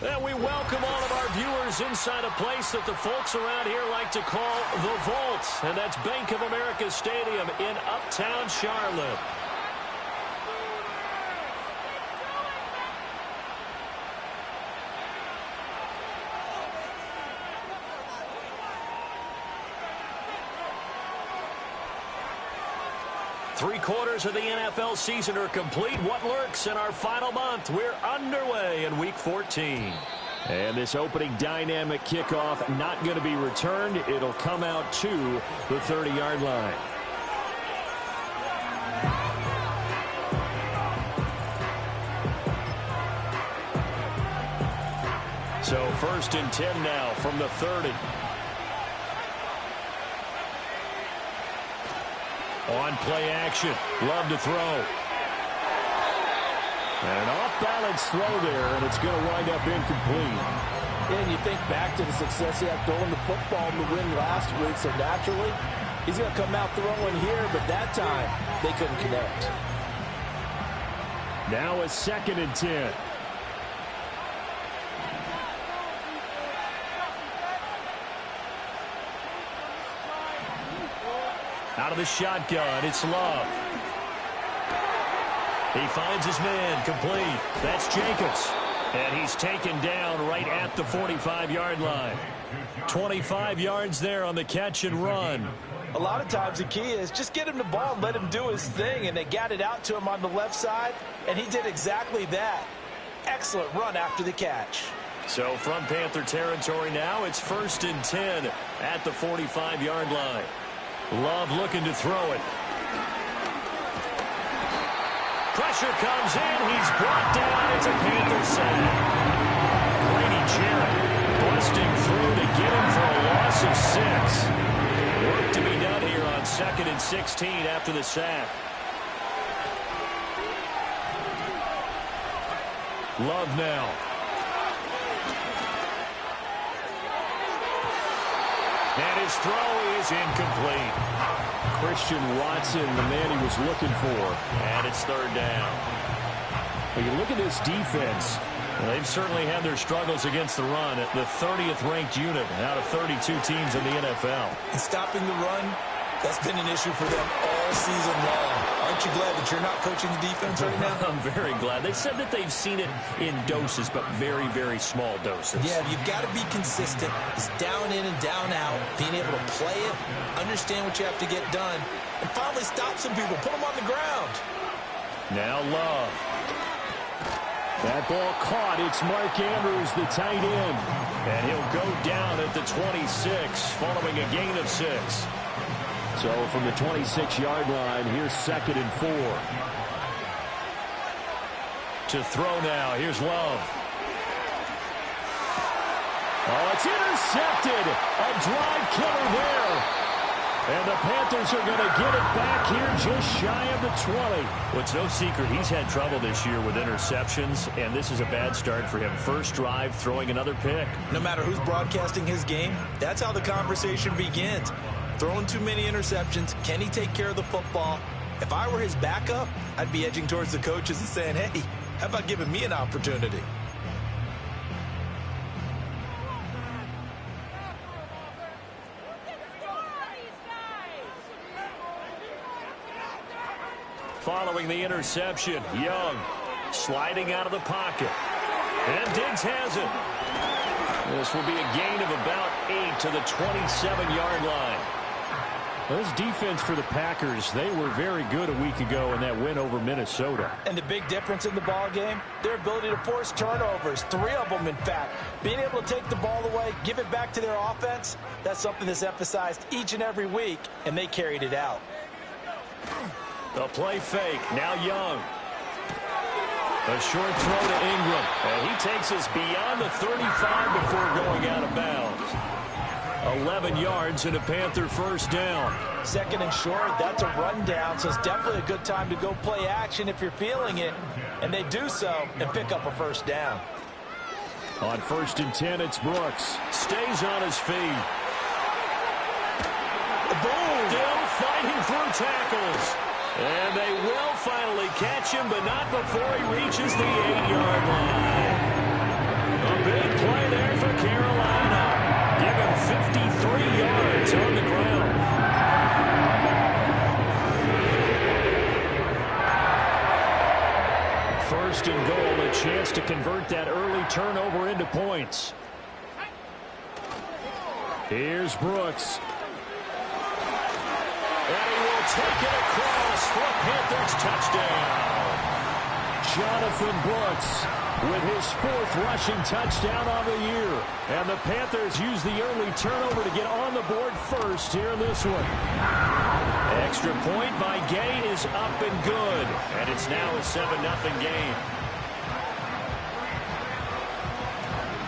And we welcome all of our viewers inside a place that the folks around here like to call the Vault. And that's Bank of America Stadium in Uptown Charlotte. Three-quarters of the NFL season are complete. What lurks in our final month? We're underway in Week 14. And this opening dynamic kickoff not going to be returned. It'll come out to the 30-yard line. So 1st and 10 now from the 30. On play action, Love to throw. And an off-balance throw there, and it's going to wind up incomplete. And you think back to the success he had throwing the football in the win last week, so naturally, he's going to come out throwing here, but that time, they couldn't connect. Now a 2nd and 10. Out of the shotgun, it's Love. He finds his man, complete. That's Jacobs. And he's taken down right at the 45-yard line. 25 yards there on the catch and run. A lot of times the key is just get him the ball and let him do his thing, and they got it out to him on the left side, and he did exactly that. Excellent run after the catch. So from Panther territory now, it's 1st and 10 at the 45-yard line. Love looking to throw it. Pressure comes in. He's brought down. It's a Panther sack. Grady Jarrett busting through to get him for a loss of 6. Work to be done here on 2nd and 16 after the sack. Love now. And his throw is incomplete. Christian Watson, the man he was looking for. And it's 3rd down. When you look at this defense, well, they've certainly had their struggles against the run. At the 30th ranked unit out of 32 teams in the NFL. And stopping the run, that's been an issue for them all season long. Aren't you glad that you're not coaching the defense right now? I'm very glad. They said that they've seen it in doses, but very, very small doses. Yeah, you've got to be consistent. It's down in and down out. Being able to play it, understand what you have to get done, and finally stop some people. Put them on the ground. Now Love. That ball caught. It's Mark Andrews, the tight end. And he'll go down at the 26, following a gain of 6. So from the 26-yard line, here's 2nd and 4. To throw now, here's Love. Oh, it's intercepted. A drive killer there. And the Panthers are going to get it back here just shy of the 20. Well, it's no secret he's had trouble this year with interceptions, and this is a bad start for him. First drive, throwing another pick. No matter who's broadcasting his game, that's how the conversation begins. Throwing too many interceptions. Can he take care of the football? If I were his backup, I'd be edging towards the coaches and saying, hey, how about giving me an opportunity? Following the interception, Young sliding out of the pocket. And Diggs has it. This will be a gain of about 8 to the 27-yard line. Well, this defense for the Packers, they were very good a week ago in that win over Minnesota. And the big difference in the ball game, their ability to force turnovers, 3 of them in fact. Being able to take the ball away, give it back to their offense, that's something that's emphasized each and every week, and they carried it out. The play fake, now Young. A short throw to Ingram, and he takes us beyond the 35 before going out of bounds. 11 yards and a Panther 1st down. 2nd and short, that's a rundown, so it's definitely a good time to go play action if you're feeling it. And they do so and pick up a 1st down. On 1st and 10, it's Brooks. Stays on his feet. Boom! Still fighting through tackles. And they will finally catch him, but not before he reaches the 8-yard line. A big play there for Carolina. Give him 53 yards on the ground. First and goal, a chance to convert that early turnover into points. Here's Brooks. And he will take it across for a Panthers touchdown. Jonathan Brooks with his 4th rushing touchdown on the year. And the Panthers use the early turnover to get on the board first here in this one. Extra point by Gay is up and good. And it's now a 7-0 game.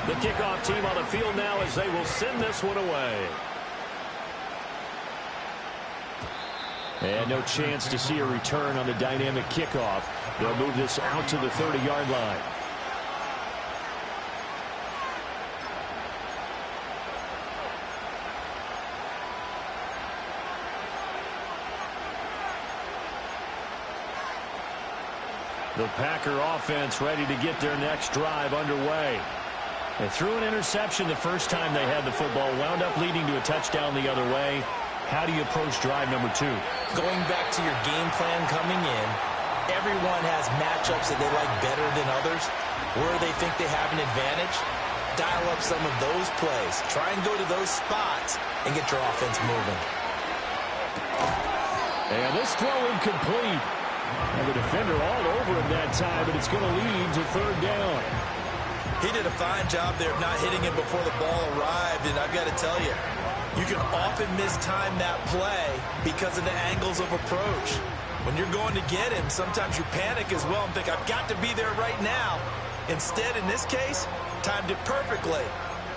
The kickoff team on the field now as they will send this one away. And no chance to see a return on the dynamic kickoff. They'll move this out to the 30-yard line. The Packer offense ready to get their next drive underway. They threw an interception the first time they had the football, wound up leading to a touchdown the other way. How do you approach drive number 2? Going back to your game plan coming in, everyone has matchups that they like better than others. Where they think they have an advantage, dial up some of those plays. Try and go to those spots and get your offense moving. And this throw incomplete. And the defender all over him that time, but it's going to lead to 3rd down. He did a fine job there of not hitting it before the ball arrived, and I've got to tell you, you can often mistime that play because of the angles of approach. When you're going to get him, sometimes you panic as well and think, I've got to be there right now. Instead, in this case, timed it perfectly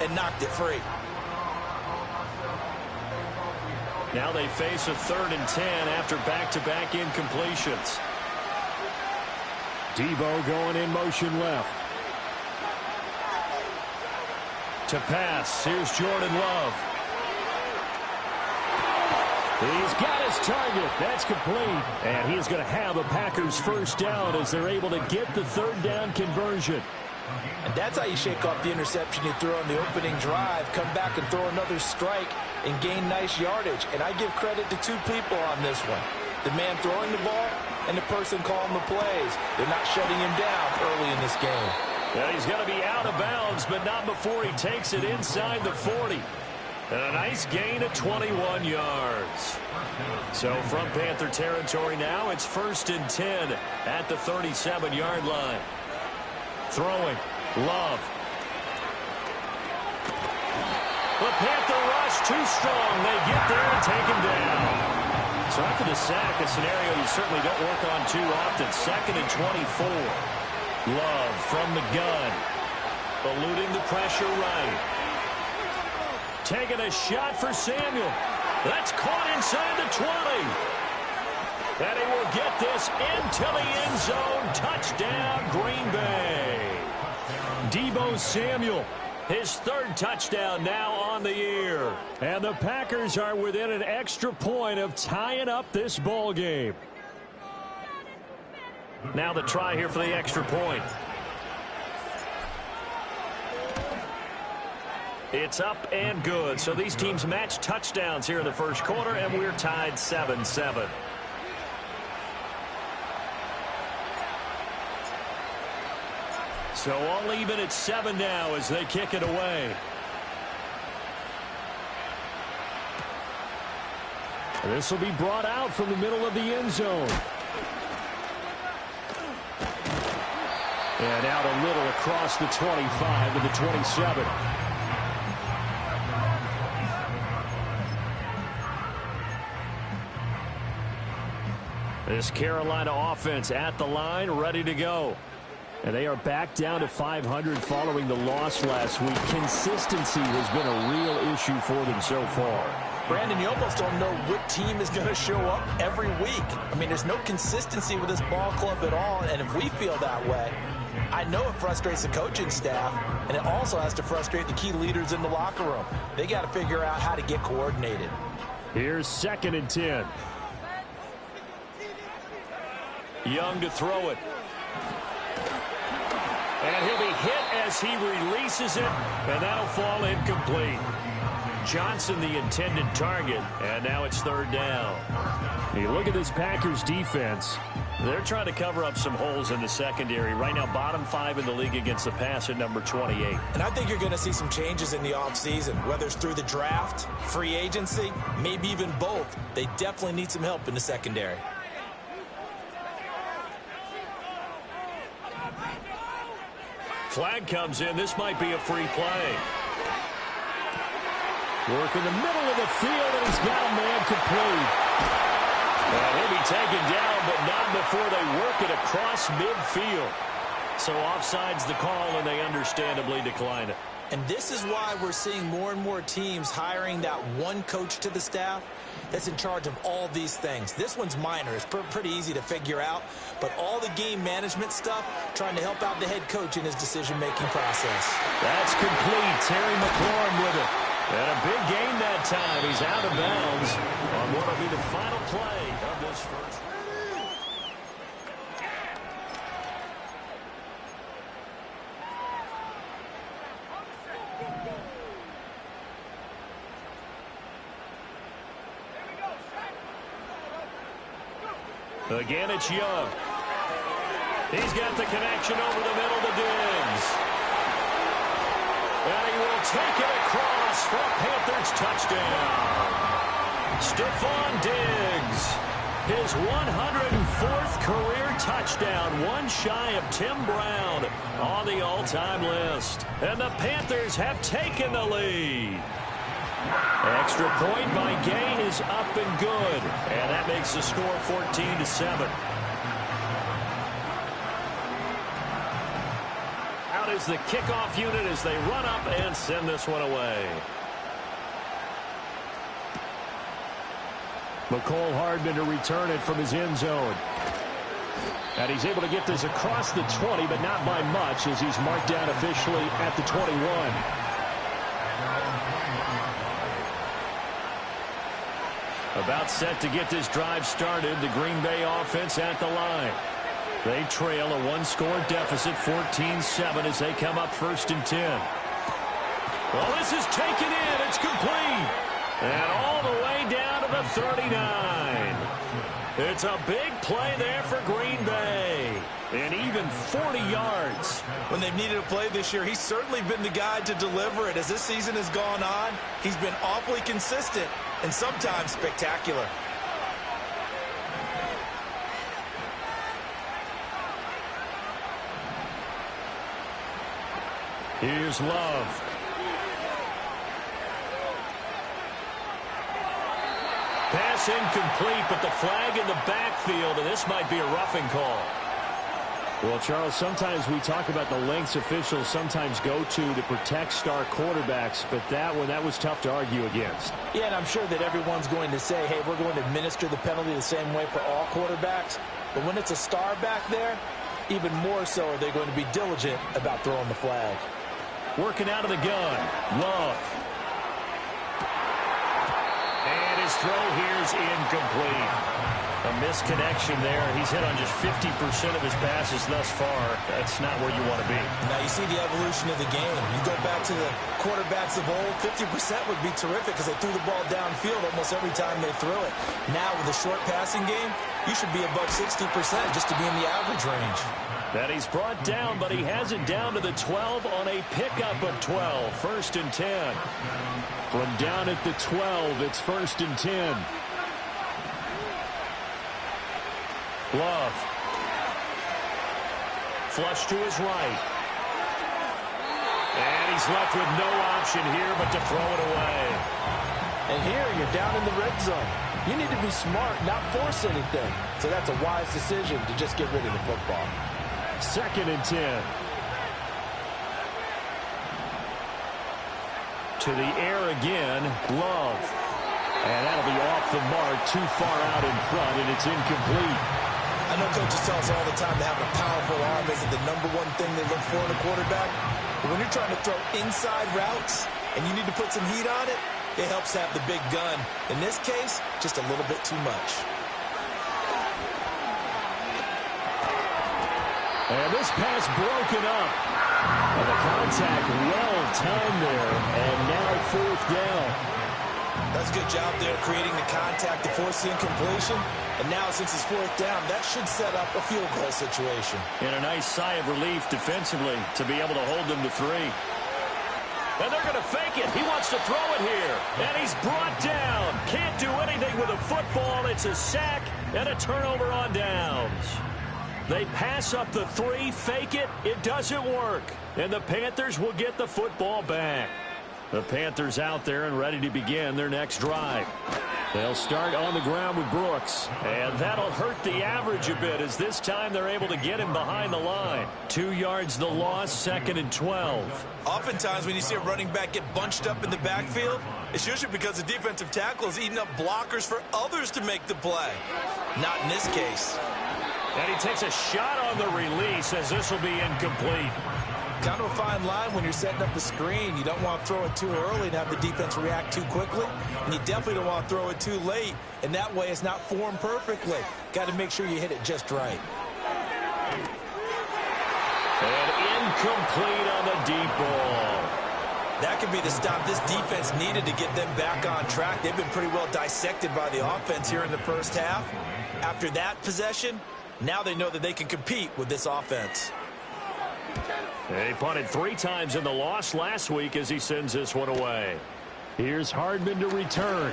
and knocked it free. Now they face a 3rd and 10 after back-to-back incompletions. Debo going in motion left. To pass, here's Jordan Love. He's got his target. That's complete. And he is going to have a Packers 1st down as they're able to get the 3rd down conversion. And that's how you shake off the interception you threw on the opening drive, come back and throw another strike and gain nice yardage. And I give credit to 2 people on this one. The man throwing the ball and the person calling the plays. They're not shutting him down early in this game. Yeah, he's going to be out of bounds, but not before he takes it inside the 40. And a nice gain of 21 yards. So from Panther territory now, it's 1st and 10 at the 37-yard line. Throwing, Love. The Panther rush too strong. They get there and take him down. So after the sack, a scenario you certainly don't work on too often. 2nd and 24. Love from the gun. Eluding the pressure right. Taking a shot for Samuel. That's caught inside the 20. And he will get this into the end zone. Touchdown, Green Bay. Debo Samuel, his 3rd touchdown now on the year. And the Packers are within an extra point of tying up this ball game. Now the try here for the extra point. It's up and good. So these teams match touchdowns here in the 1st quarter, and we're tied 7-7. So all even at 7 now as they kick it away. This will be brought out from the middle of the end zone. And out a little across the 25 to the 27. This Carolina offense at the line, ready to go. And they are back down to 500 following the loss last week. Consistency has been a real issue for them so far. Brandon, you almost don't know what team is going to show up every week. I mean, there's no consistency with this ball club at all, and if we feel that way, I know it frustrates the coaching staff, and it also has to frustrate the key leaders in the locker room. They got to figure out how to get coordinated. Here's 2nd and 10. Young to throw it. And he'll be hit as he releases it, and that'll fall incomplete. Johnson, the intended target, and now it's third down. You look at this Packers defense. They're trying to cover up some holes in the secondary. Right now, bottom 5 in the league against the pass at number 28. And I think you're going to see some changes in the offseason, whether it's through the draft, free agency, maybe even both. They definitely need some help in the secondary. Flag comes in. This might be a free play. Work in the middle of the field, and he's got a man complete. And he'll be taken down, but not before they work it across midfield. So offside's the call, and they understandably decline it. And this is why we're seeing more and more teams hiring that one coach to the staff that's in charge of all these things. This one's minor. It's pretty easy to figure out. But all the game management stuff, trying to help out the head coach in his decision-making process. That's complete. Terry McLaurin with it. And a big gain that time. He's out of bounds on what will be the final play of this first. Again, it's Young. He's got the connection over the middle to Diggs. And he will take it across for a Panthers touchdown. Stephon Diggs, his 104th career touchdown, one shy of Tim Brown on the all-time list. And the Panthers have taken the lead. Extra point by Gain is up and good. And that makes the score 14-7. Out is the kickoff unit as they run up and send this one away. McCole Hardman to return it from his end zone. And he's able to get this across the 20, but not by much as he's marked down officially at the 21. About set to get this drive started. The Green Bay offense at the line. They trail a one-score deficit, 14-7, as they come up 1st and 10. Well, this is taken in. It's complete. And all the way down to the 39. It's a big play there for Green Bay. And even 40 yards. When they've needed a play this year, he's certainly been the guy to deliver it. As this season has gone on, he's been awfully consistent and sometimes spectacular. Here's Love. Pass incomplete, but the flag in the backfield, and this might be a roughing call. Well, Charles, sometimes we talk about the lengths officials sometimes go to protect star quarterbacks, but that one, that was tough to argue against. Yeah, and I'm sure that everyone's going to say, hey, we're going to administer the penalty the same way for all quarterbacks. But when it's a star back there, even more so are they going to be diligent about throwing the flag. Working out of the gun. Love. And his throw here's incomplete. A misconnection there. He's hit on just 50% of his passes thus far. That's not where you want to be. Now you see the evolution of the game. You go back to the quarterbacks of old, 50% would be terrific because they threw the ball downfield almost every time they threw it. Now with a short passing game, you should be above 60% just to be in the average range. That he's brought down, but he has it down to the 12 on a pickup of 12. 1st and 10. From down at the 12, it's 1st and 10. Love. Flush to his right. And he's left with no option here but to throw it away. And here you're down in the red zone. You need to be smart, not force anything. So that's a wise decision to just get rid of the football. 2nd and 10. To the air again, Love. And that'll be off the mark, too far out in front, and it's incomplete. I know coaches tell us all the time that having a powerful arm isn't the #1 thing they look for in a quarterback. But when you're trying to throw inside routes and you need to put some heat on it, it helps have the big gun. In this case, just a little bit too much. And this pass broken up. And the contact well timed there, and now fourth down. That's a good job there creating the contact to force the incompletion. And now since it's fourth down, that should set up a field goal situation. And a nice sigh of relief defensively to be able to hold them to 3. And they're going to fake it. He wants to throw it here. And he's brought down. Can't do anything with a football. It's a sack and a turnover on downs. They pass up the 3, fake it. It doesn't work. And the Panthers will get the football back. The Panthers out there and ready to begin their next drive. They'll start on the ground with Brooks. And that'll hurt the average a bit as this time they're able to get him behind the line. 2 yards the loss, 2nd and 12. Oftentimes when you see a running back get bunched up in the backfield, it's usually because the defensive tackle is eating up blockers for others to make the play. Not in this case. And he takes a shot on the release as this will be incomplete. Kind of a fine line when you're setting up the screen. You don't want to throw it too early and have the defense react too quickly. And you definitely don't want to throw it too late. And that way it's not formed perfectly. Got to make sure you hit it just right. And incomplete on the deep ball. That could be the stop this defense needed to get them back on track. They've been pretty well dissected by the offense here in the first half. After that possession, now they know that they can compete with this offense. They punted 3 times in the loss last week as he sends this one away. Here's Hardman to return.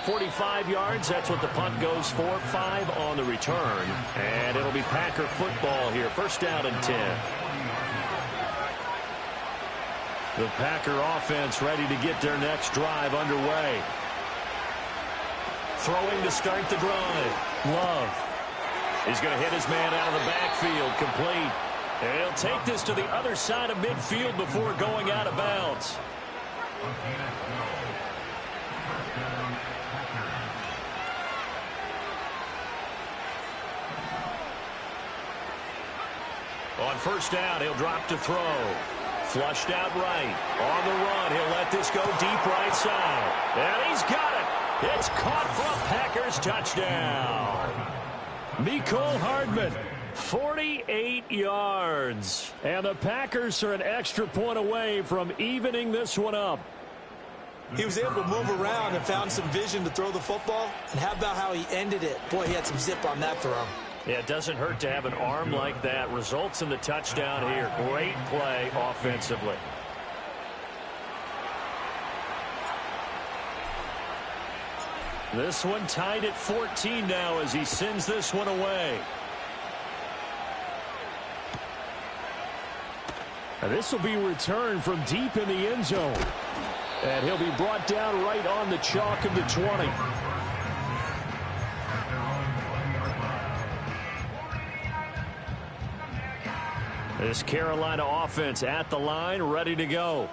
45 yards, that's what the punt goes for. 5 on the return. And it'll be Packer football here. First down and 10. The Packer offense ready to get their next drive underway. Throwing to start the drive. Love. He's going to hit his man out of the backfield. Complete. And he'll take this to the other side of midfield before going out of bounds. On first down, he'll drop to throw. Flushed out right. On the run, he'll let this go deep right side. And he's got it. It's caught for a Packers touchdown. Mecole Hardman. 48 yards. And the Packers are an extra point away from evening this one up. He was able to move around and found some vision to throw the football. And how about how he ended it? Boy, he had some zip on that throw. Yeah, it doesn't hurt to have an arm like that. Results in the touchdown here. Great play offensively. This one tied at 14 now as he sends this one away. And this will be returned from deep in the end zone. And he'll be brought down right on the chalk of the 20. This Carolina offense at the line, ready to go.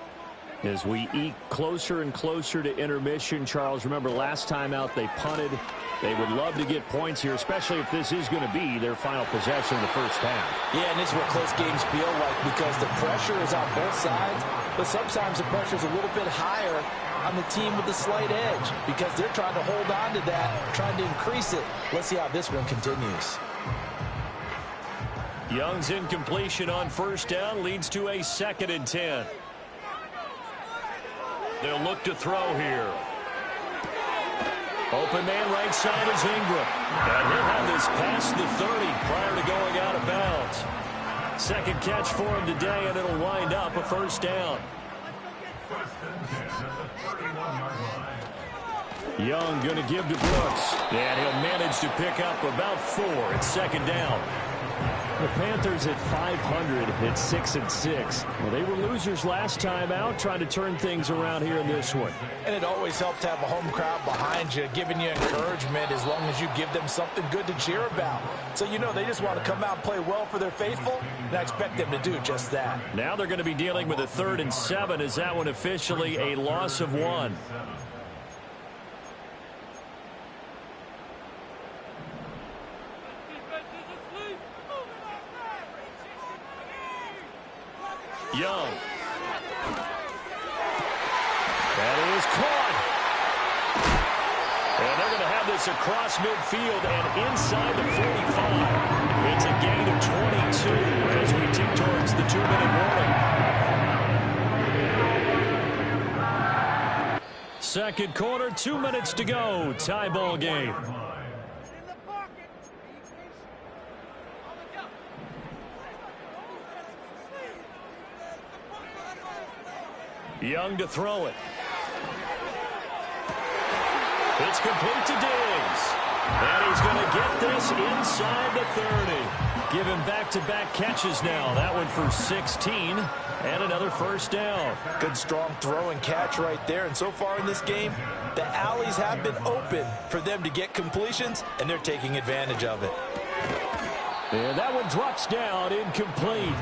As we eke closer and closer to intermission, Charles, remember last time out they punted. They would love to get points here, especially if this is going to be their final possession in the first half. Yeah, and this is what close games feel like because the pressure is on both sides, but sometimes the pressure is a little bit higher on the team with the slight edge because they're trying to hold on to that, trying to increase it. Let's see how this one continues. Young's incompletion on first down leads to a 2nd and 10. They'll look to throw here. Open man right side is Ingram. And he'll have this past the 30 prior to going out of bounds. Second catch for him today, and it'll wind up a first down. Young going to give to Brooks. And he'll manage to pick up about 4 at second down. The Panthers at 500 at 6-6. Well, they were losers last time out, trying to turn things around here in this one. And it always helps to have a home crowd behind you, giving you encouragement as long as you give them something good to cheer about. So, you know, they just want to come out and play well for their faithful, and I expect them to do just that. Now they're going to be dealing with a 3rd and 7. Is that one officially a loss of 1? Young. That is caught. And they're going to have this across midfield and inside the 45. It's a gain of 22 as we take towards the 2-minute warning. Second quarter, 2 minutes to go. Tie ball game. Young to throw it. It's complete to Diggs. And he's going to get this inside the 30. Give him back-to-back catches now. That one for 16 and another first down. Good strong throw and catch right there. And so far in this game, the alleys have been open for them to get completions, and they're taking advantage of it. And that one drops down, incomplete.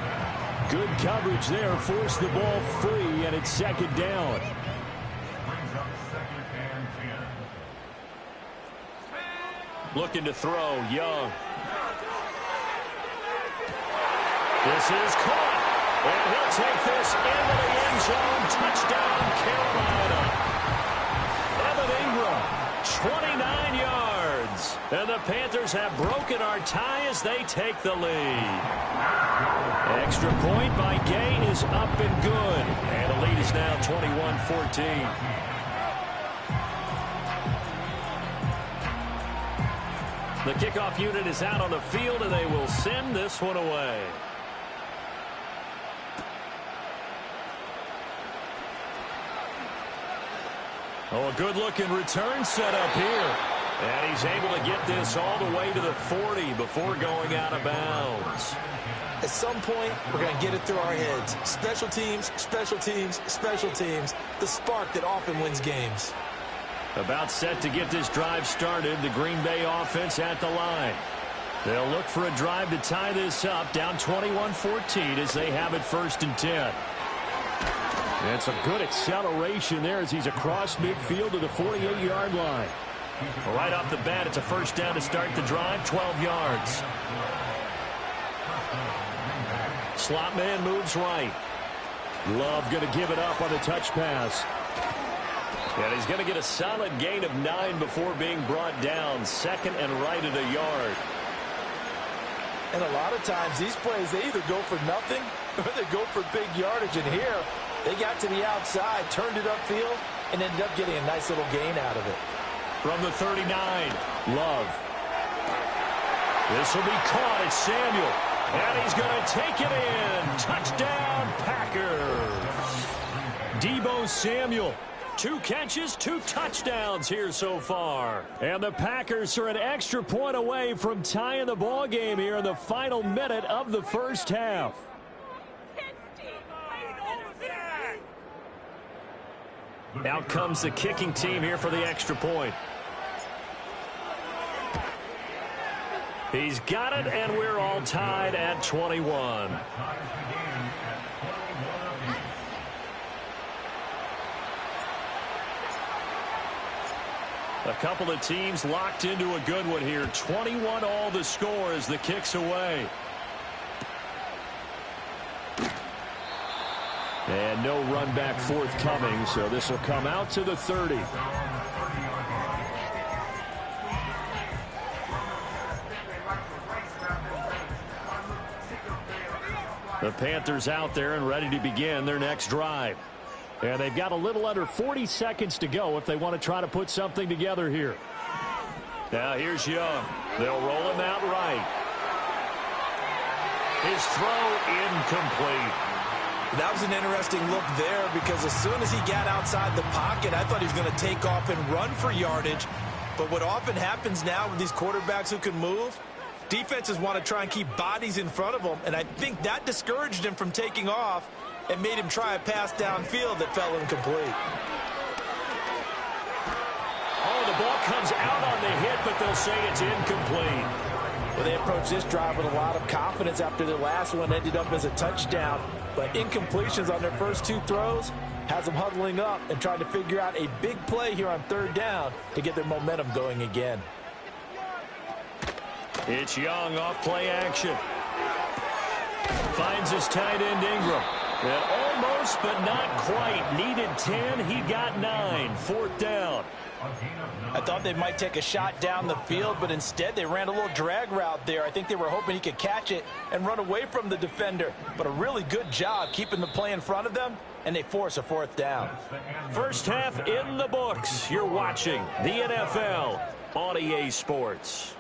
Good coverage there, forced the ball free, and it's second down. Looking to throw, Young. This is caught, and he'll take this into the end zone. Touchdown, Carolina. Evan Ingram, 29 yards. And the Panthers have broken our tie as they take the lead. Extra point by Gay is up and good. And the lead is now 21-14. The kickoff unit is out on the field, and they will send this one away. Oh, a good-looking return set up here. And he's able to get this all the way to the 40 before going out of bounds. At some point, we're going to get it through our heads. Special teams, special teams, special teams. The spark that often wins games. About set to get this drive started, the Green Bay offense at the line. They'll look for a drive to tie this up, down 21-14 as they have it 1st and 10. And some good acceleration there as he's across midfield to the 48-yard line. Right off the bat, it's a first down to start the drive, 12 yards. Slot man moves right. Love going to give it up on the touch pass. And he's going to get a solid gain of 9 before being brought down. Second and right at a yard. And a lot of times these plays, they either go for nothing or they go for big yardage. And here, they got to the outside, turned it upfield, and ended up getting a nice little gain out of it. From the 39, Love. This will be caught. It's Samuel. And he's going to take it in. Touchdown, Packers. Deebo Samuel. 2 catches, 2 touchdowns here so far. And the Packers are an extra point away from tying the ball game here in the final minute of the first half. Out comes the kicking team here for the extra point. He's got it, and we're all tied at 21. A couple of teams locked into a good one here. 21 all the score as the kick's away. And no run back forthcoming, so this will come out to the 30. The Panthers out there and ready to begin their next drive. And they've got a little under 40 seconds to go if they want to try to put something together here. Now here's Young. They'll roll him out right. His throw incomplete. That was an interesting look there because as soon as he got outside the pocket, I thought he was going to take off and run for yardage. But what often happens now with these quarterbacks who can move, defenses want to try and keep bodies in front of them, and I think that discouraged him from taking off and made him try a pass downfield that fell incomplete. Oh, the ball comes out on the hit, but they'll say it's incomplete. Well, they approached this drive with a lot of confidence after their last one ended up as a touchdown. But incompletions on their first 2 throws has them huddling up and trying to figure out a big play here on 3rd down to get their momentum going again. It's Young off play action. Finds his tight end Ingram. And almost but not quite. Needed 10. He got 9. 4th down. I thought they might take a shot down the field, but instead they ran a little drag route there. I think they were hoping he could catch it and run away from the defender. But a really good job keeping the play in front of them, and they force a fourth down. First half in the books. You're watching the NFL on EA Sports.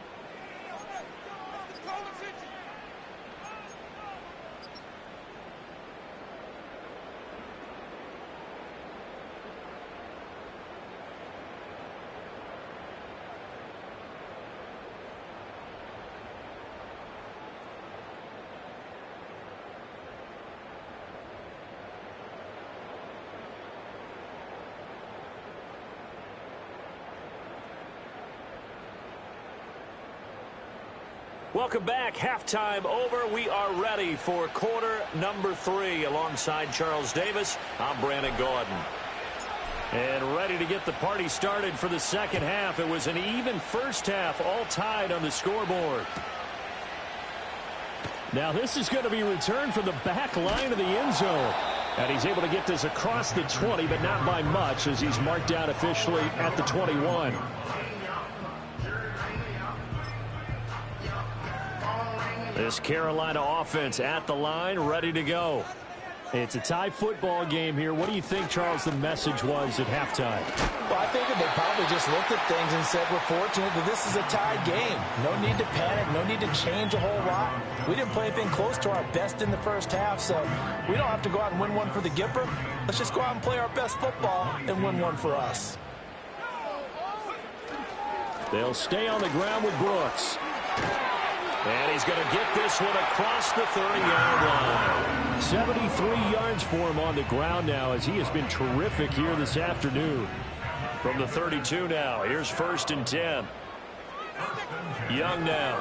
Welcome back. Halftime over. We are ready for quarter number 3. Alongside Charles Davis, I'm Brandon Gordon. And ready to get the party started for the second half. It was an even first half, all tied on the scoreboard. Now this is going to be returned from the back line of the end zone. And he's able to get this across the 20, but not by much, as he's marked down officially at the 21. This Carolina offense at the line, ready to go. It's a tie football game here. What do you think, Charles, the message was at halftime? Well, I think that they probably just looked at things and said, we're fortunate that this is a tied game. No need to panic, no need to change a whole lot. We didn't play anything close to our best in the first half, so we don't have to go out and win one for the Gipper. Let's just go out and play our best football and win one for us. They'll stay on the ground with Brooks. And he's going to get this one across the 30-yard line. 73 yards for him on the ground now, as he has been terrific here this afternoon. From the 32 now, here's 1st and 10. Young now.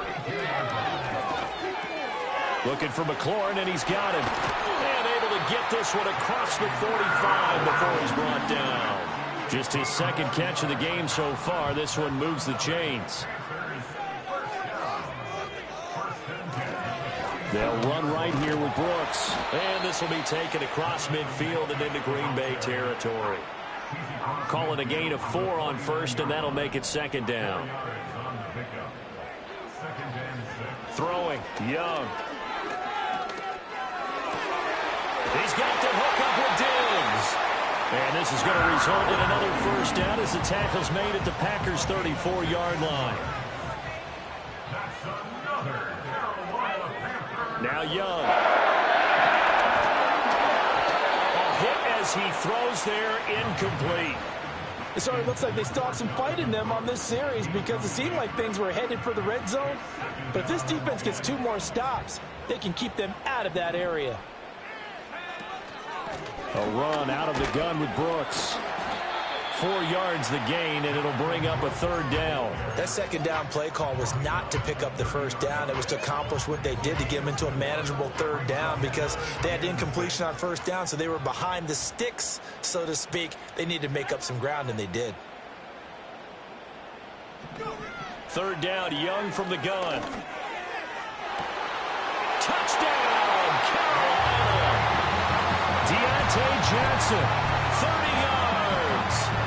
Looking for McLaurin, and he's got him. And able to get this one across the 45 before he's brought down. Just his second catch of the game so far. This one moves the chains. They'll run right here with Brooks. And this will be taken across midfield and into Green Bay territory. Calling a gain of 4 on first, and that'll make it 2nd down. Throwing, Young. He's got the hook up with Diggs. And this is going to result in another 1st down as the tackle's made at the Packers' 34-yard line. Now Young. A hit as he throws there, incomplete. It sort of looks like they still have some fight in them on this series, because it seemed like things were headed for the red zone. But if this defense gets 2 more stops, they can keep them out of that area. A run out of the gun with Brooks. 4 yards the gain, and it'll bring up a 3rd down. That 2nd down play call was not to pick up the 1st down. It was to accomplish what they did to get them into a manageable 3rd down, because they had incompletion on 1st down, so they were behind the sticks, so to speak. They needed to make up some ground, and they did. 3rd down, Young from the gun. Touchdown, Carolina! Deontay Johnson, 30 yards.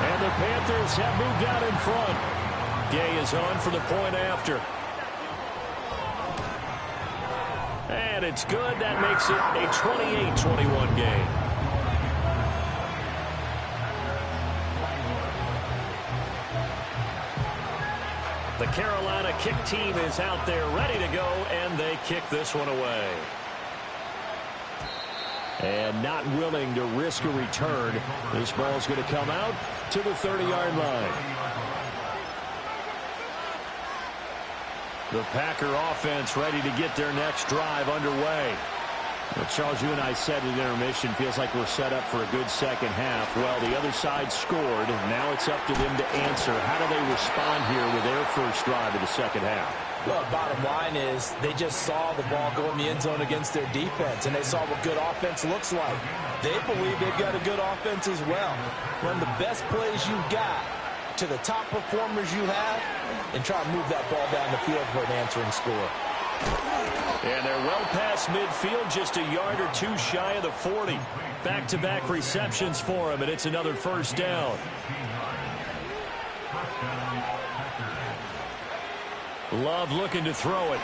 And the Panthers have moved out in front. Gay is on for the point after. And it's good. That makes it a 28-21 game. The Carolina kick team is out there ready to go, and they kick this one away. And not willing to risk a return. This ball's going to come out to the 30-yard line. The Packer offense ready to get their next drive underway. Well, Charles, you and I said at intermission, feels like we're set up for a good second half. Well, the other side scored. Now it's up to them to answer. How do they respond here with their first drive of the second half? Well, bottom line is they just saw the ball go in the end zone against their defense, and they saw what good offense looks like. They believe they've got a good offense as well. Run the best plays you've got to the top performers you have, and try to move that ball down the field for an answering score. And they're well past midfield, just a yard or 2 shy of the 40. Back-to-back receptions for him, and it's another 1st down. Love looking to throw it.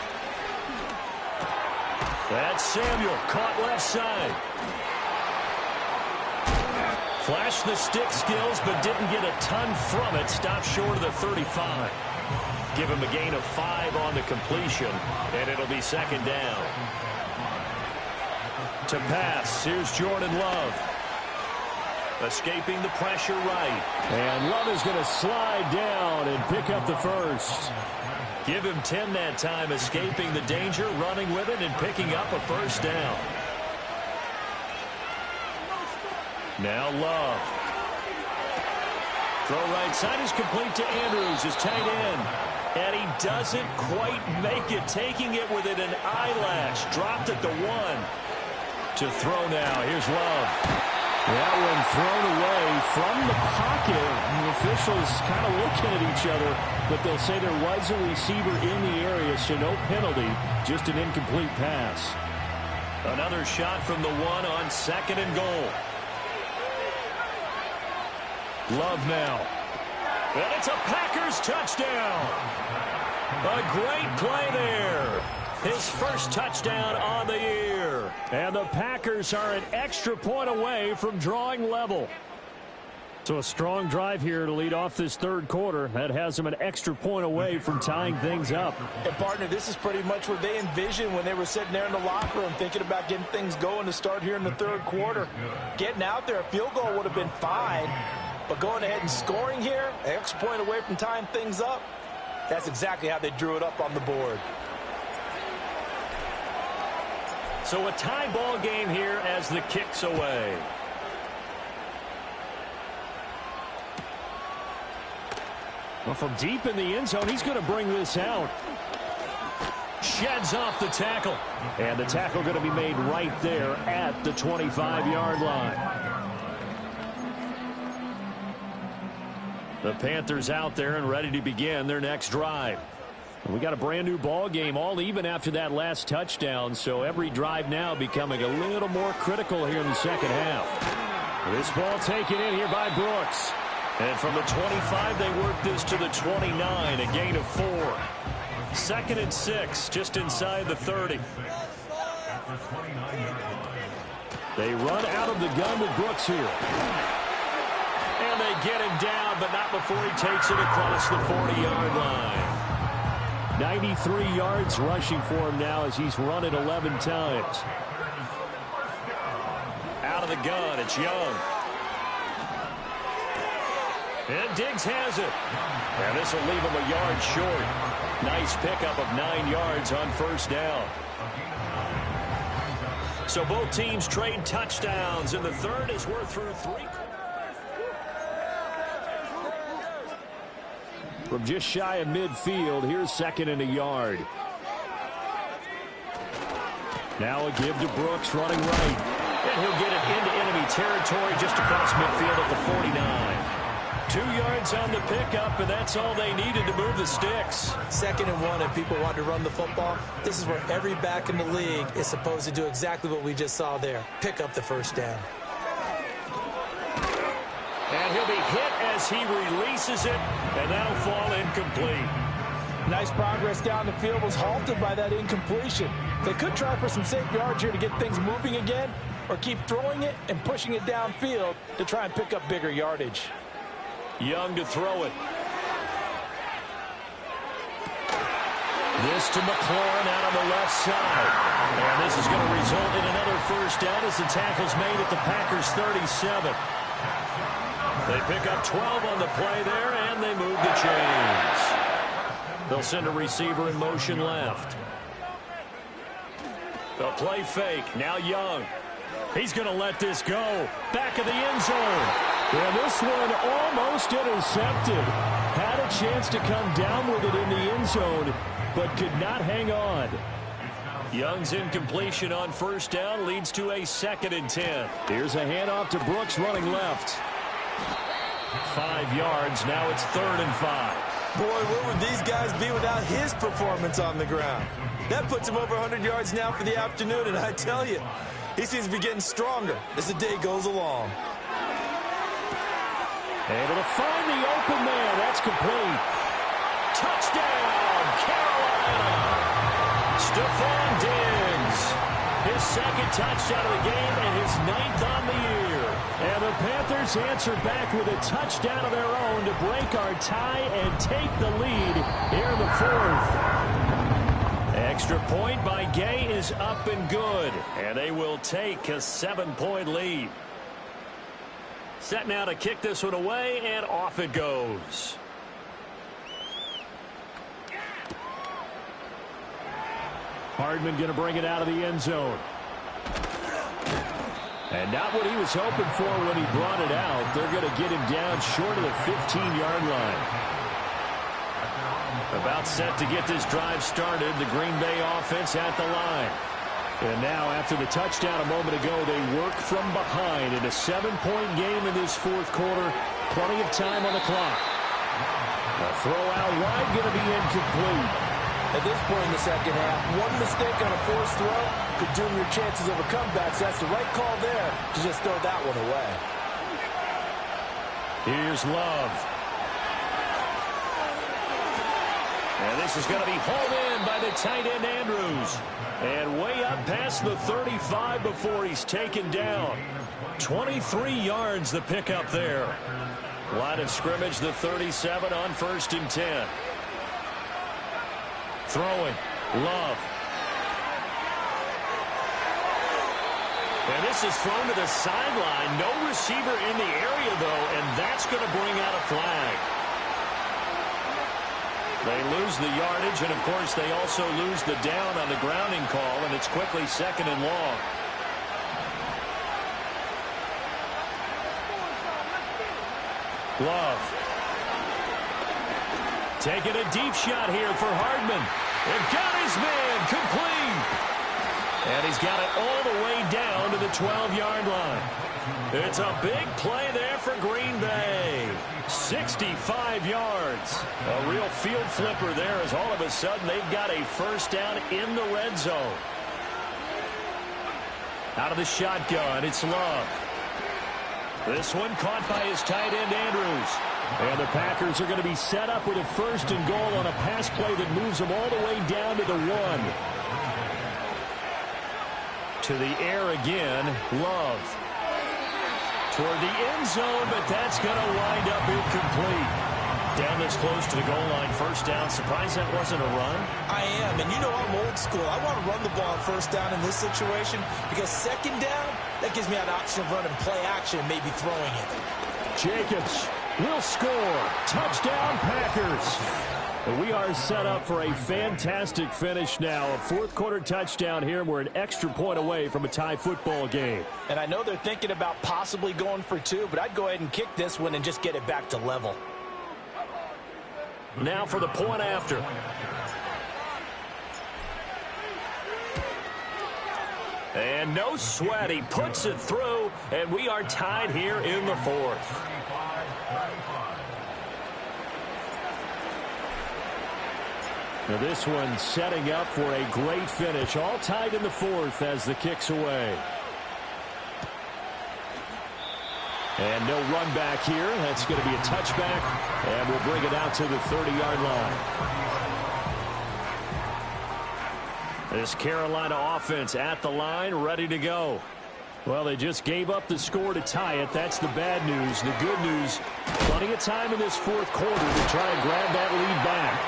That's Samuel, caught left side. Flashed the stick skills, but didn't get a ton from it. Stopped short of the 35. Give him a gain of 5 on the completion, and it'll be second down. To pass, here's Jordan Love. Escaping the pressure right. And Love is going to slide down and pick up the first. Give him 10 that time, escaping the danger, running with it, and picking up a first down. Now Love. Throw right side is complete to Andrews, his tight end. And he doesn't quite make it, taking it within an eyelash. Dropped at the 1. To throw now, here's Love. That one thrown away from the pocket. The officials kind of looking at each other, but they'll say there was a receiver in the area, so no penalty, just an incomplete pass. Another shot from the 1 on second and goal. Love now. And it's a Packers touchdown. A great play there. His first touchdown on the year. And the Packers are an extra point away from drawing level. So a strong drive here to lead off this third quarter. That has them an extra point away from tying things up. And, partner, this is pretty much what they envisioned when they were sitting there in the locker room thinking about getting things going to start here in the third quarter. Getting out there, a field goal would have been fine. But going ahead and scoring here, an extra point away from tying things up, that's exactly how they drew it up on the board. So a tie ball game here as the kick's away. Well, from deep in the end zone, he's going to bring this out. Sheds off the tackle. And the tackle going to be made right there at the 25-yard line. The Panthers out there and ready to begin their next drive. We got a brand new ball game, all even after that last touchdown, so every drive now becoming a little more critical here in the second half. This ball taken in here by Brooks. And from the 25, they work this to the 29, a gain of 4. Second and 6, just inside the 30. They run out of the gun with Brooks here. And they get him down, but not before he takes it across the 40-yard line. 93 yards rushing for him now as he's run it 11 times. Out of the gun, it's Young. And Diggs has it. And this will leave him a yard short. Nice pickup of 9 yards on first down. So both teams trade touchdowns, and the third as we're through 3. From just shy of midfield, here's second and a yard. Now a give to Brooks running right. And he'll get it into enemy territory just across midfield at the 49. 2 yards on the pickup, and that's all they needed to move the sticks. Second and 1, if people want to run the football, this is where every back in the league is supposed to do exactly what we just saw there. Pick up the first down. And he'll be hit as he releases it, and that'll fall incomplete. Nice progress down the field, was halted by that incompletion. They could try for some safe yards here to get things moving again, or keep throwing it and pushing it downfield to try and pick up bigger yardage. Young to throw it. This to McLaurin out on the left side. And this is going to result in another first down as the tackle's made at the Packers' 37. They pick up 12 on the play there, and they move the chains. They'll send a receiver in motion left. They'll play fake. Now Young. He's going to let this go. Back of the end zone. And this one almost intercepted. Had a chance to come down with it in the end zone, but could not hang on. Young's incompletion on first down leads to a 2nd and 10. Here's a handoff to Brooks running left. 5 yards. Now it's 3rd and 5. Boy, where would these guys be without his performance on the ground? That puts him over 100 yards now for the afternoon, and I tell you, he seems to be getting stronger as the day goes along. Able to find the open man. That's complete. Touchdown, Carolina. Stephon Diggs. His second touchdown of the game and his 9th on the year. And the Panthers answer back with a touchdown of their own to break our tie and take the lead here in the 4th. Extra point by Gay is up and good. And they will take a 7-point lead. Set now to kick this one away, and off it goes. Hardman going to bring it out of the end zone. And not what he was hoping for when he brought it out. They're going to get him down short of the 15-yard line. About set to get this drive started. The Green Bay offense at the line. And now, after the touchdown a moment ago, they work from behind in a 7-point game in this 4th quarter. Plenty of time on the clock. A throw out wide going to be incomplete. At this point in the second half, one mistake on a forced throw could doom your chances of a comeback. So that's the right call there to just throw that one away. Here's Love. And this is going to be hauled in by the tight end Andrews. And way up past the 35 before he's taken down. 23 yards the pickup there. Line of scrimmage, the 37 on 1st and 10. Throwing. Love. And this is thrown to the sideline. No receiver in the area, though, and that's going to bring out a flag. They lose the yardage, and, of course, they also lose the down on the grounding call, and it's quickly 2nd and long. Love. Taking a deep shot here for Hardman. And got his man complete. And he's got it all the way down to the 12-yard line. It's a big play there for Green Bay. 65 yards. A real field flipper there as all of a sudden they've got a first down in the red zone. Out of the shotgun, it's Love. This one caught by his tight end Andrews. And the Packers are going to be set up with a 1st and goal on a pass play that moves them all the way down to the 1. To the air again, Love. Toward the end zone, but that's going to wind up incomplete. Down this close to the goal line, first down. Surprised that wasn't a run? I am, and you know I'm old school. I want to run the ball on first down in this situation because second down, that gives me an option of running play action and maybe throwing it. Jacobs will score. Touchdown, Packers. We are set up for a fantastic finish now. A 4th quarter touchdown here. We're an extra point away from a tie football game. And I know they're thinking about possibly going for 2, but I'd go ahead and kick this one and just get it back to level. Now for the point after. And no sweat. He puts it through, and we are tied here in the 4th. Now this one setting up for a great finish. All tied in the 4th as the kick's away. And no run back here. That's going to be a touchback. And we'll bring it out to the 30-yard line. This Carolina offense at the line, ready to go. Well, they just gave up the score to tie it. That's the bad news. The good news, plenty of time in this 4th quarter to try and grab that lead back.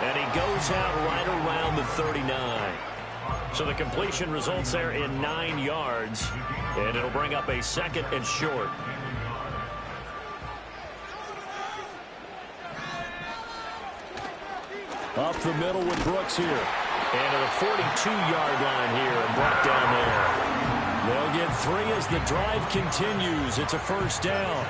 And he goes out right around the 39. So the completion results there in 9 yards. And it'll bring up a 2nd and short. Up the middle with Brooks here. And to the 42-yard line here and brought down there. They'll get 3 as the drive continues. It's a first down.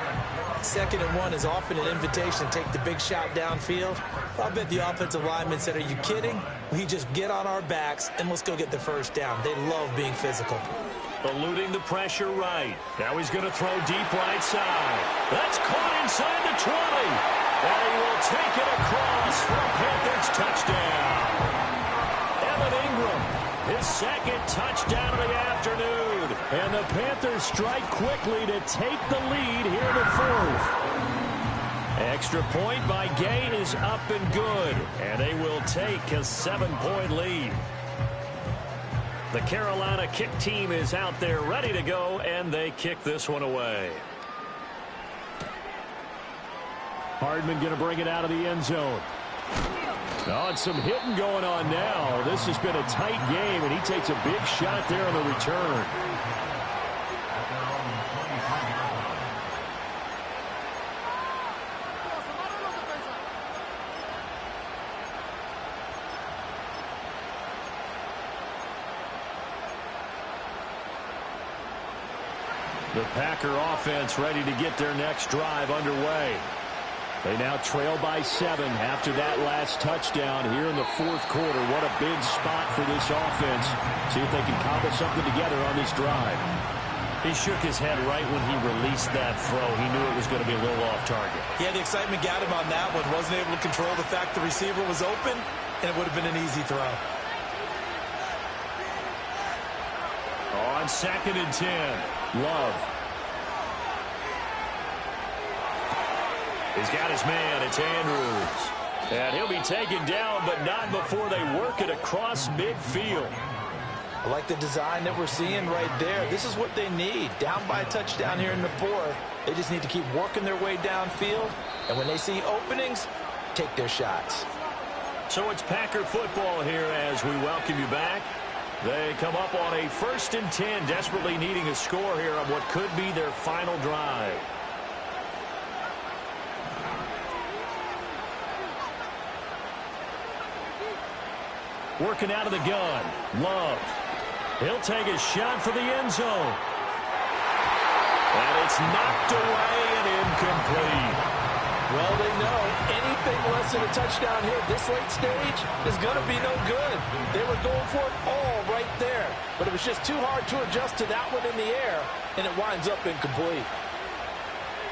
2nd and 1 is often an invitation to take the big shot downfield. I bet the offensive lineman said, are you kidding? We just get on our backs and let's go get the first down. They love being physical. Eluding the pressure right. Now he's going to throw deep right side. That's caught inside the 20. And he will take it across for a Panthers touchdown. Evan Ingram, his second touchdown of the afternoon. And the Panthers strike quickly to take the lead here in the fourth. Extra point by Gay is up and good. And they will take a 7-point lead. The Carolina kick team is out there ready to go, and they kick this one away. Hardman going to bring it out of the end zone. Oh, and some hitting going on now. This has been a tight game, and he takes a big shot there on the return. The Packer offense ready to get their next drive underway. They now trail by 7 after that last touchdown here in the fourth quarter. What a big spot for this offense. See if they can cobble something together on this drive. He shook his head right when he released that throw. He knew it was going to be a little off target. Yeah, the excitement got him on that one. Wasn't able to control the fact the receiver was open, and it would have been an easy throw. On 2nd and 10, Love. He's got his man. It's Andrews. And he'll be taken down, but not before they work it across midfield. I like the design that we're seeing right there. This is what they need. Down by a touchdown here in the fourth. They just need to keep working their way downfield. And when they see openings, take their shots. So it's Packer football here as we welcome you back. They come up on a 1st and 10, desperately needing a score here on what could be their final drive. Working out of the gun. Love. He'll take a shot for the end zone. And it's knocked away and incomplete. Well, they know anything less than a touchdown here at this late stage is going to be no good. They were going for it all right there. But it was just too hard to adjust to that one in the air, and it winds up incomplete.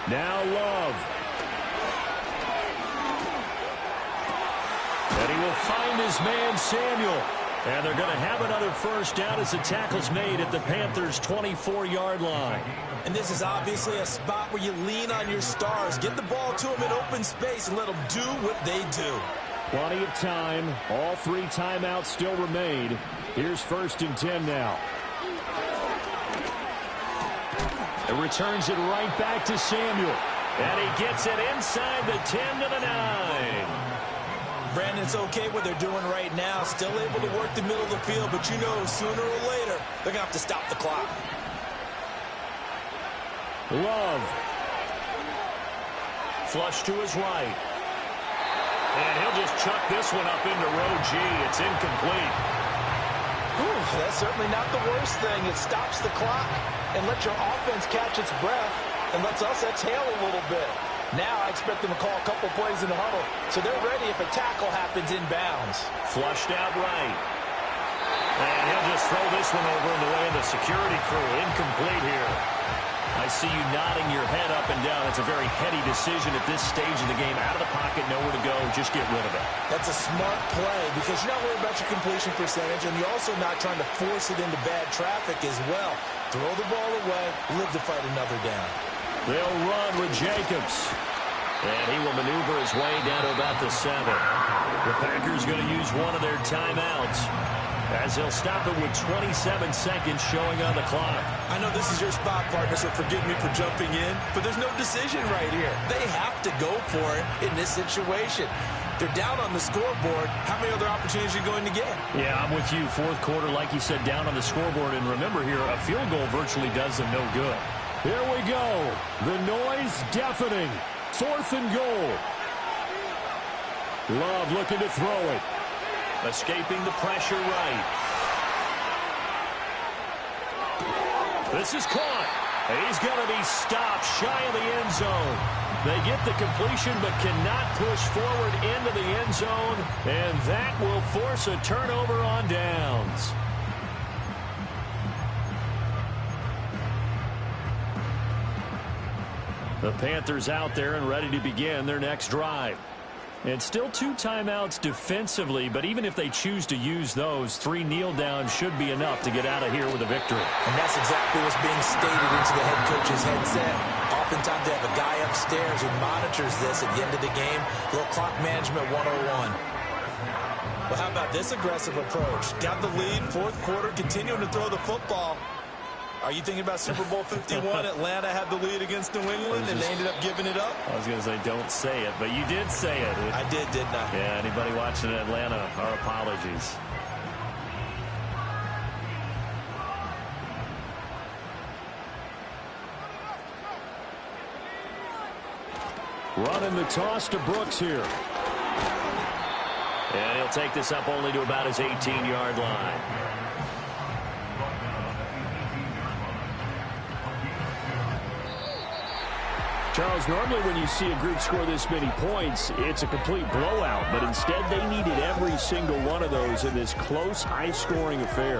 Now Love. And he will find his man, Samuel. And they're going to have another first down as the tackle's made at the Panthers' 24-yard line. And this is obviously a spot where you lean on your stars. Get the ball to them in open space and let them do what they do. Plenty of time. All 3 timeouts still remain. Here's 1st and 10 now. It returns it right back to Samuel. And he gets it inside the 10 to the 9. Brandon, it's okay what they're doing right now. Still able to work the middle of the field, but you know sooner or later they're going to have to stop the clock. Love. Flush to his right. And he'll just chuck this one up into row G. It's incomplete. Whew, that's certainly not the worst thing. It stops the clock and lets your offense catch its breath and lets us exhale a little bit. Now I expect them to call a couple plays in the huddle, so they're ready if a tackle happens inbounds. Flushed out right. And he'll just throw this one over in the way of the security crew. Incomplete here. I see you nodding your head up and down. It's a very heady decision at this stage of the game. Out of the pocket, nowhere to go. Just get rid of it. That's a smart play because you're not worried about your completion percentage, and you're also not trying to force it into bad traffic as well. Throw the ball away, live to fight another down. They'll run with Jacobs. And he will maneuver his way down to about the 7. The Packers going to use one of their timeouts as they'll stop it with 27 seconds showing on the clock. I know this is your spot, partner, so forgive me for jumping in, but there's no decision right here. They have to go for it in this situation. They're down on the scoreboard. How many other opportunities are you going to get? Yeah, I'm with you. Fourth quarter, like you said, down on the scoreboard. And remember here, a field goal virtually does them no good. Here we go. The noise deafening. 4th and goal. Love looking to throw it. Escaping the pressure right. This is caught. He's going to be stopped shy of the end zone. They get the completion but cannot push forward into the end zone. And that will force a turnover on downs. The Panthers out there and ready to begin their next drive. And still 2 timeouts defensively, but even if they choose to use those, 3 kneel downs should be enough to get out of here with a victory. And that's exactly what's being stated into the head coach's headset. Oftentimes they have a guy upstairs who monitors this at the end of the game. A little clock management 101. Well, how about this aggressive approach? Got the lead, 4th quarter, continuing to throw the football. Are you thinking about Super Bowl 51? Atlanta had the lead against New England, and they ended up giving it up? I was going to say, don't say it, but you did say it. I did, didn't I? Yeah, anybody watching in Atlanta, our apologies. Running the toss to Brooks here. And he'll take this up only to about his 18-yard line. Charles, normally when you see a group score this many points, it's a complete blowout. But instead, they needed every single one of those in this close, high-scoring affair.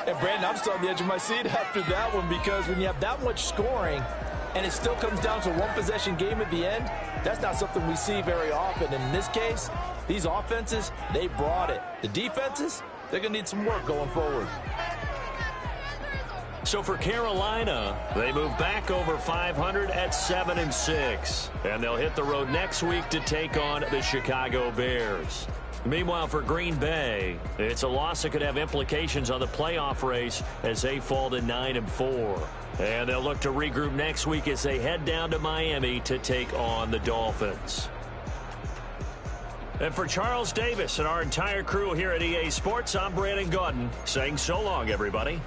And, Brandon, I'm still on the edge of my seat after that one because when you have that much scoring and it still comes down to a one-possession game at the end, that's not something we see very often. And in this case, these offenses, they brought it. The defenses, they're going to need some work going forward. So for Carolina, they move back over 500 at 7-6. And they'll hit the road next week to take on the Chicago Bears. Meanwhile, for Green Bay, it's a loss that could have implications on the playoff race as they fall to 9-4. And they'll look to regroup next week as they head down to Miami to take on the Dolphins. And for Charles Davis and our entire crew here at EA Sports, I'm Brandon Gaudin saying so long, everybody.